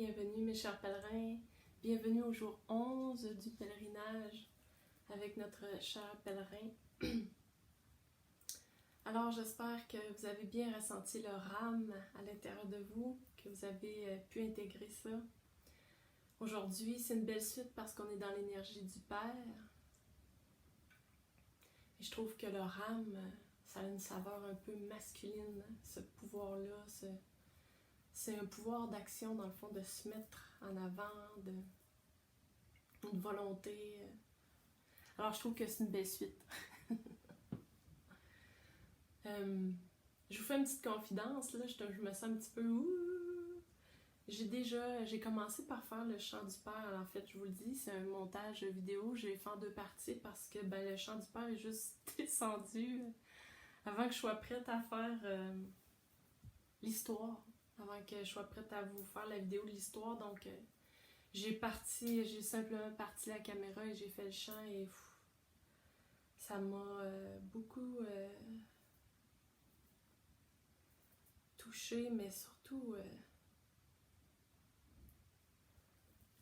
Bienvenue mes chers pèlerins, bienvenue au jour 11 du pèlerinage avec notre cher pèlerin. Alors j'espère que vous avez bien ressenti le rame à l'intérieur de vous, que vous avez pu intégrer ça. Aujourd'hui c'est une belle suite parce qu'on est dans l'énergie du Père. Et je trouve que le rame, ça a une saveur un peu masculine, ce pouvoir-là, c'est un pouvoir d'action, dans le fond, de se mettre en avant, une volonté. Alors, je trouve que c'est une belle suite. Je vous fais une petite confidence, là, je me sens un petit peu... J'ai commencé par faire le chant du Père, en fait, je vous le dis, c'est un montage vidéo, j'ai fait en 2 parties parce que le chant du Père est juste descendu avant que je sois prête à faire l'histoire. Avant que je sois prête à vous faire la vidéo de l'histoire. Donc, j'ai simplement parti la caméra et j'ai fait le chant et ça m'a beaucoup touchée, mais surtout,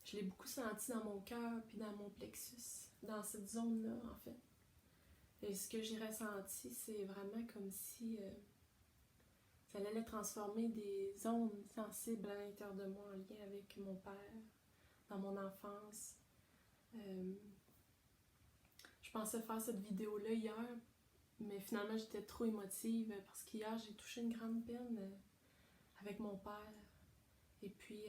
je l'ai beaucoup senti dans mon cœur puis dans mon plexus, dans cette zone-là, en fait. Et ce que j'ai ressenti, c'est vraiment comme si... ça allait transformer des zones sensibles à l'intérieur de moi en lien avec mon père, dans mon enfance. Je pensais faire cette vidéo-là hier, mais finalement j'étais trop émotive parce qu'hier j'ai touché une grande peine avec mon père. Et puis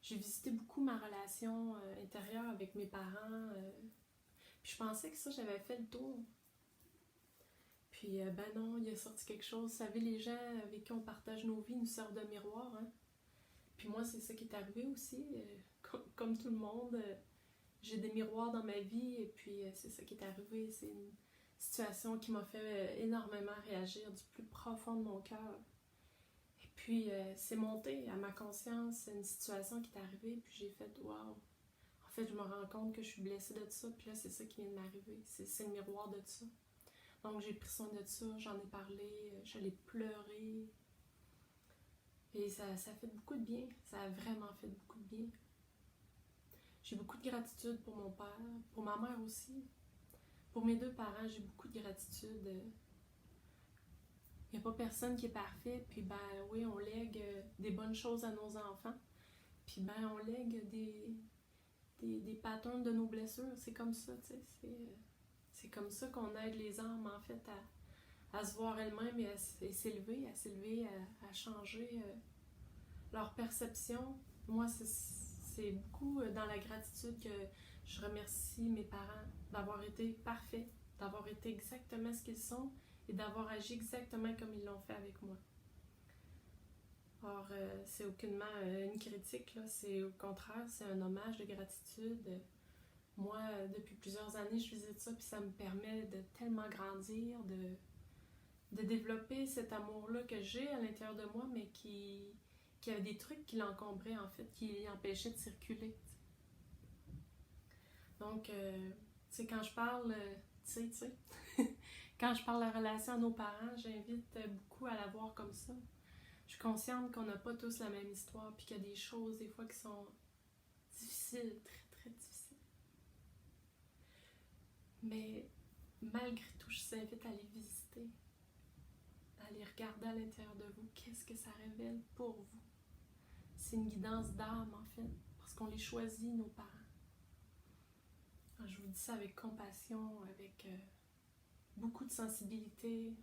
j'ai visité beaucoup ma relation intérieure avec mes parents. Puis je pensais que ça, j'avais fait le tour. Puis, non, il a sorti quelque chose. Vous savez, les gens avec qui on partage nos vies nous servent de miroir. Hein? Puis moi, c'est ça qui est arrivé aussi. Comme tout le monde, j'ai des miroirs dans ma vie et puis c'est ça qui est arrivé. C'est une situation qui m'a fait énormément réagir du plus profond de mon cœur. Et puis, c'est monté à ma conscience. C'est une situation qui est arrivée. Puis j'ai fait « wow ». En fait, je me rends compte que je suis blessée de ça. Puis là, c'est ça qui vient de m'arriver. C'est le miroir de ça. Donc j'ai pris soin de ça, j'en ai parlé, je l'ai pleuré. Et ça fait beaucoup de bien, ça a vraiment fait beaucoup de bien. J'ai beaucoup de gratitude pour mon père, pour ma mère aussi. Pour mes 2 parents, j'ai beaucoup de gratitude. Il n'y a pas personne qui est parfait, puis oui, on lègue des bonnes choses à nos enfants. Puis on lègue des patterns de nos blessures, c'est comme ça, tu sais, c'est comme ça qu'on aide les âmes, en fait, à se voir elles-mêmes et à s'élever, à changer leur perception. Moi, c'est beaucoup dans la gratitude que je remercie mes parents d'avoir été parfaits, d'avoir été exactement ce qu'ils sont et d'avoir agi exactement comme ils l'ont fait avec moi. Or, c'est aucunement une critique, là, c'est au contraire, c'est un hommage de gratitude. Moi, depuis plusieurs années, je visite ça, puis ça me permet de tellement grandir, de développer cet amour-là que j'ai à l'intérieur de moi, mais qui avait des trucs qui l'encombraient, en fait, qui l'empêchaient de circuler. Donc, tu sais, quand je parle, quand je parle de la relation à nos parents, j'invite beaucoup à la voir comme ça. Je suis consciente qu'on n'a pas tous la même histoire, puis qu'il y a des choses, des fois, qui sont difficiles, très, très difficiles. Mais malgré tout, je vous invite à les visiter, à les regarder à l'intérieur de vous. Qu'est-ce que ça révèle pour vous? C'est une guidance d'âme, en fait, parce qu'on les choisit, nos parents. Alors, je vous dis ça avec compassion, avec beaucoup de sensibilité.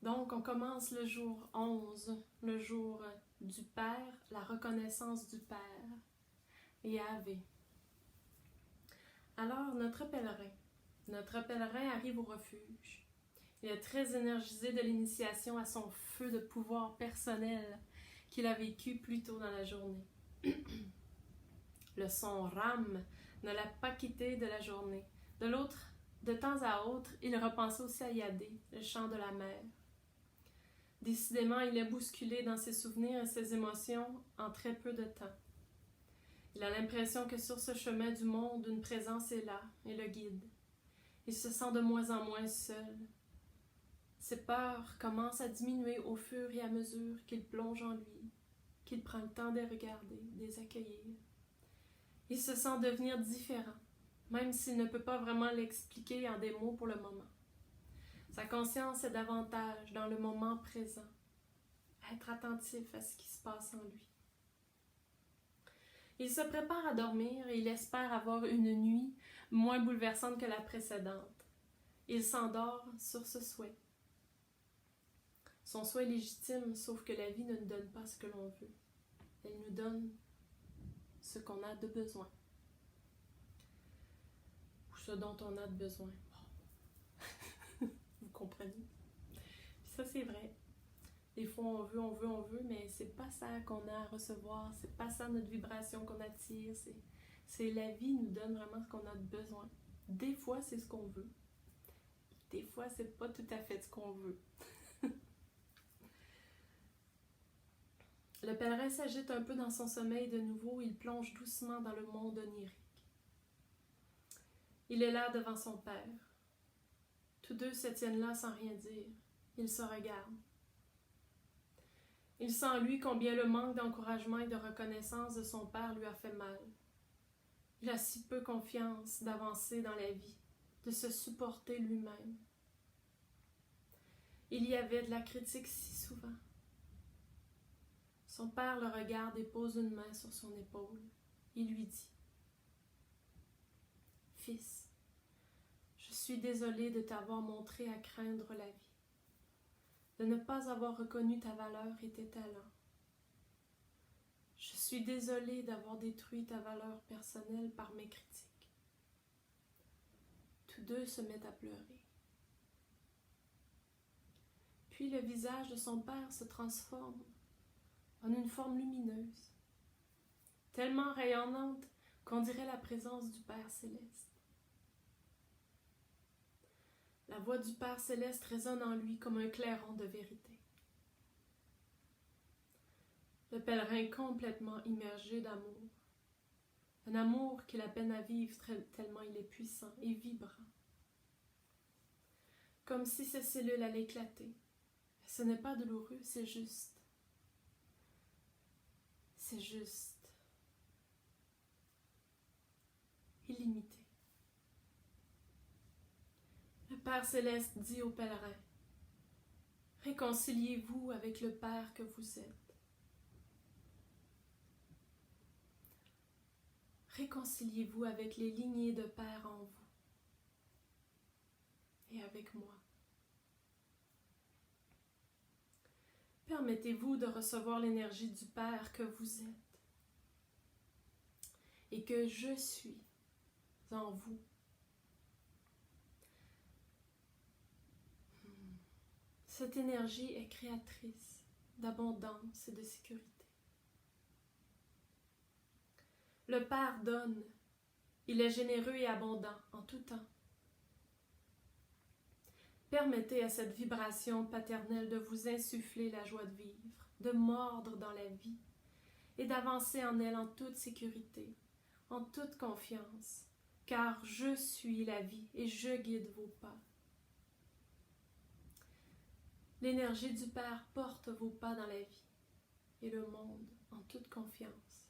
Donc, on commence le jour 11, le jour du Père, la reconnaissance du Père. Et Ave. Alors, notre pèlerin arrive au refuge. Il est très énergisé de l'initiation à son feu de pouvoir personnel qu'il a vécu plus tôt dans la journée. Le son rame ne l'a pas quitté de la journée. De temps à autre, il repensait aussi à Yadé, le chant de la mer. Décidément, il est bousculé dans ses souvenirs et ses émotions en très peu de temps. Il a l'impression que sur ce chemin du monde, une présence est là et le guide. Il se sent de moins en moins seul. Ses peurs commencent à diminuer au fur et à mesure qu'il plonge en lui. qu'il prend le temps de les regarder, de les accueillir. Il se sent devenir différent, même s'il ne peut pas vraiment l'expliquer en des mots pour le moment. Sa conscience est davantage dans le moment présent, être attentif à ce qui se passe en lui. Il se prépare à dormir et il espère avoir une nuit moins bouleversante que la précédente. Il s'endort sur ce souhait. Son souhait est légitime, sauf que la vie ne nous donne pas ce que l'on veut. Elle nous donne ce qu'on a de besoin. Ou ce dont on a de besoin. Vous comprenez? Puis ça, c'est vrai. Des fois, on veut, mais c'est pas ça qu'on a à recevoir. C'est pas ça notre vibration qu'on attire. C'est la vie nous donne vraiment ce qu'on a de besoin. Des fois, c'est ce qu'on veut. Des fois, c'est pas tout à fait ce qu'on veut. Le pèlerin s'agite un peu dans son sommeil de nouveau. Il plonge doucement dans le monde onirique. Il est là devant son père. Tous deux se tiennent là sans rien dire. Ils se regardent. Il sent en lui combien le manque d'encouragement et de reconnaissance de son père lui a fait mal. Il a si peu confiance d'avancer dans la vie, de se supporter lui-même. Il y avait de la critique si souvent. Son père le regarde et pose une main sur son épaule. Il lui dit « Fils, je suis désolé de t'avoir montré à craindre la vie, de ne pas avoir reconnu ta valeur et tes talents. Je suis désolé d'avoir détruit ta valeur personnelle par mes critiques. » Tous deux se mettent à pleurer. Puis le visage de son père se transforme en une forme lumineuse, tellement rayonnante qu'on dirait la présence du Père Céleste. La voix du Père Céleste résonne en lui comme un clairon de vérité. Le pèlerin complètement immergé d'amour, un amour qu'il a peine à vivre tellement il est puissant et vibrant. Comme si ses cellules allaient éclater. Mais ce n'est pas douloureux, c'est juste. C'est juste. Illimité. Le Père Céleste dit au pèlerin, « Réconciliez-vous avec le Père que vous êtes. Réconciliez-vous avec les lignées de Père en vous et avec moi. Permettez-vous de recevoir l'énergie du Père que vous êtes et que je suis en vous. Cette énergie est créatrice d'abondance et de sécurité. Le Père donne, il est généreux et abondant en tout temps. Permettez à cette vibration paternelle de vous insuffler la joie de vivre, de mordre dans la vie et d'avancer en elle en toute sécurité, en toute confiance, car je suis la vie et je guide vos pas. L'énergie du Père porte vos pas dans la vie et le monde en toute confiance.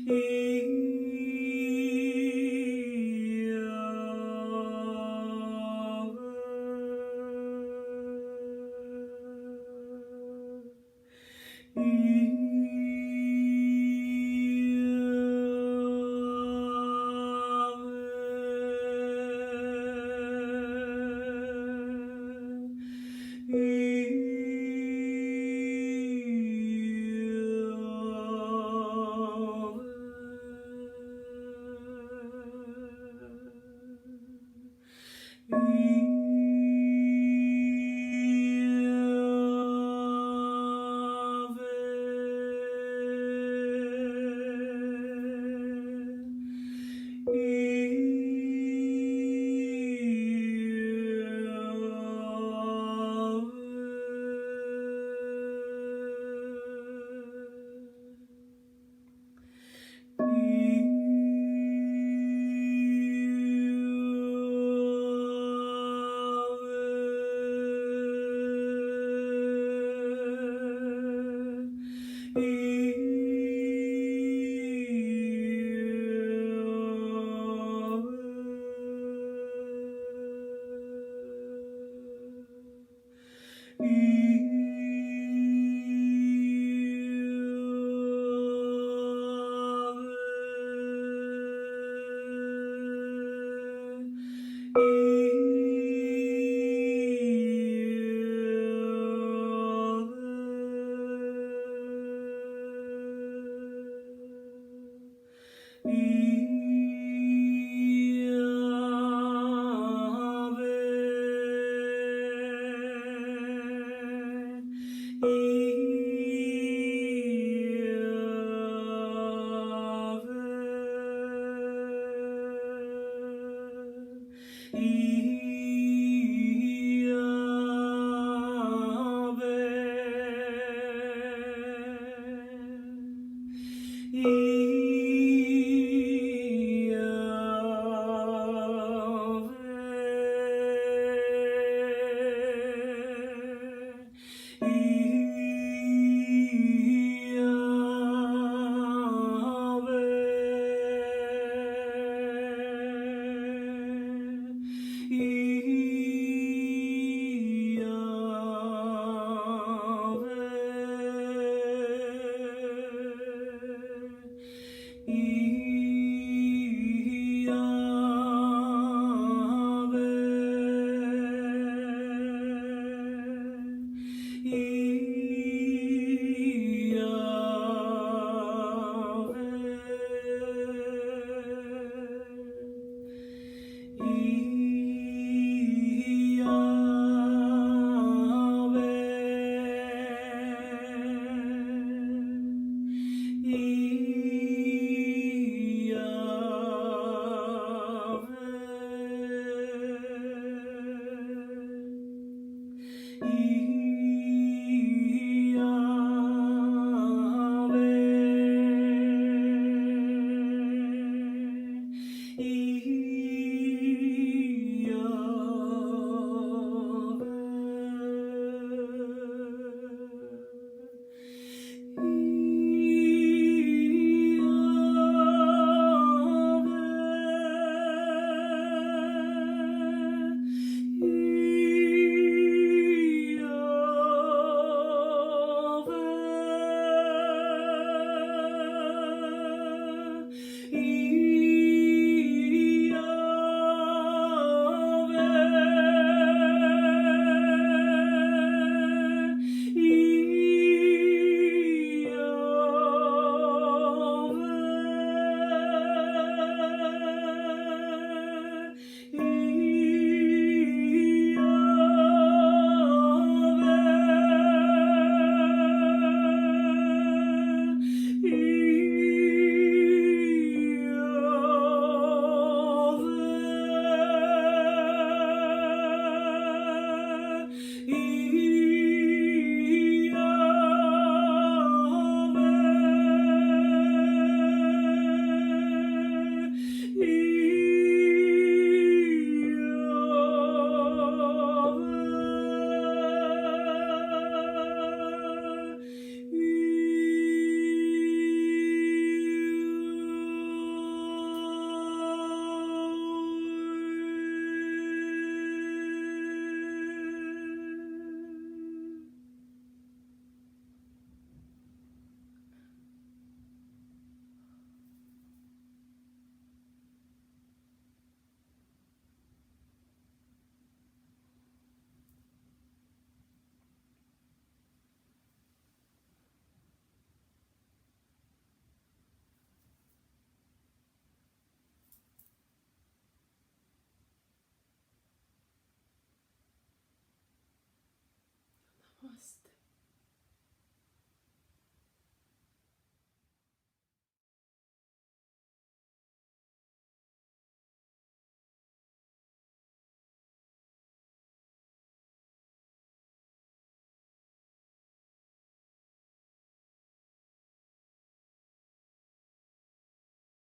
Et